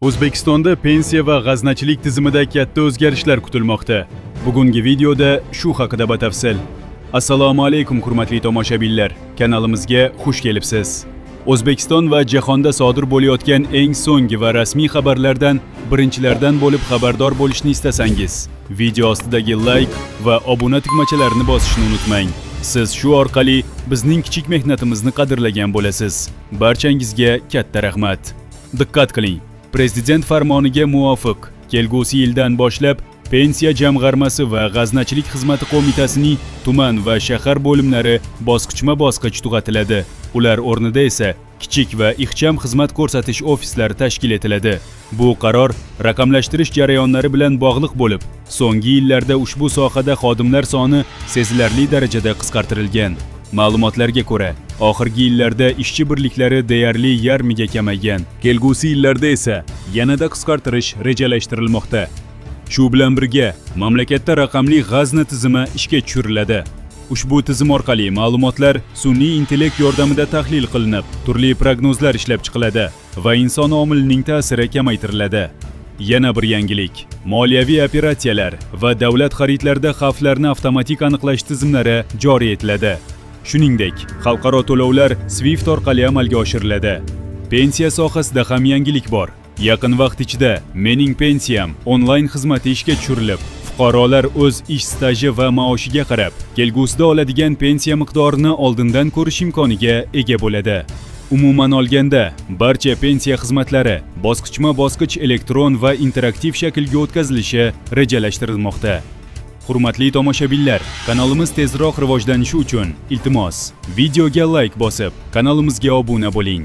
O'zbekistonda pensiya va g'aznachilik tizimida katta o'zgarishlar kutilmoqda. Bugungi videoda shu haqida batafsil. Assalomu alaykum hurmatli tomoshabinlar. Kanalimizga xush kelibsiz. O'zbekiston va jahonda sodir bo'layotgan eng so'nggi va rasmiy xabarlardan birinchilardan bo'lib xabardor bo'lishni istasangiz, video ostidagi like va obuna tugmachalarini bosishni unutmang. Siz shu orqali bizning kichik mehnatimizni qadrlagan bo'lasiz. Barchangizga katta rahmat. Diqqat qiling. Prezident farmoniga muvofiq kelgusi yildan boshlab pensiya jamg'armasi va g'aznachilik xizmati qo'mitasining tuman va shahar bo'limlari bosqichma-bosqich tugatiladi. Ular o'rnida esa kichik va ixcham xizmat ko'rsatish ofislari tashkil etiladi. Bu qaror raqamlashtirish jarayonlari bilan bog'liq bo'lib, so'nggi yillarda ushbu sohada xodimlar soni sezilarli darajada qisqartirilgan. Ma'lumotlarga ko'ra, oxirgi yillarda ishchi birliklari deyarli yarmiga kamaygan. Kelgusi yillarda esa yanada qisqartirish rejalashtirilmoqda. Shu bilan birga, mamlakatda raqamli g'azna tizimi ishga tushiriladi. Ushbu tizim orqali ma'lumotlar sun'iy intellekt yordamida tahlil qilinib, turli prognozlar ishlab chiqiladi va inson omilining ta'siri kamaytiriladi. Yana bir yangilik: moliyaviy operatsiyalar va davlat xaridlarida xavflarni avtomatik aniqlash tizimlari joriy etiladi. Shuningdek, xalqaro to'lovlar SWIFT orqali amalga oshiriladi. Pensiya sohasida ham yangilik bor. Yaqin vaqt ichida Mening pensiyam onlayn xizmati ishga tushirilib, fuqarolar o'z ish staji va maoshiga qarab, kelgusida oladigan pensiya miqdorini oldindan ko'rish imkoniga ega bo'ladi. Umuman olganda, barcha pensiya xizmatlari bosqichma-bosqich elektron va interaktiv shaklga o'tkazilishi rejalashtirilmoqda. Hurmatli tomoshabinlar, kanalimiz tezroq rivojlanishi uchun iltimos, videoga like bosib, kanalimizga obuna bo'ling.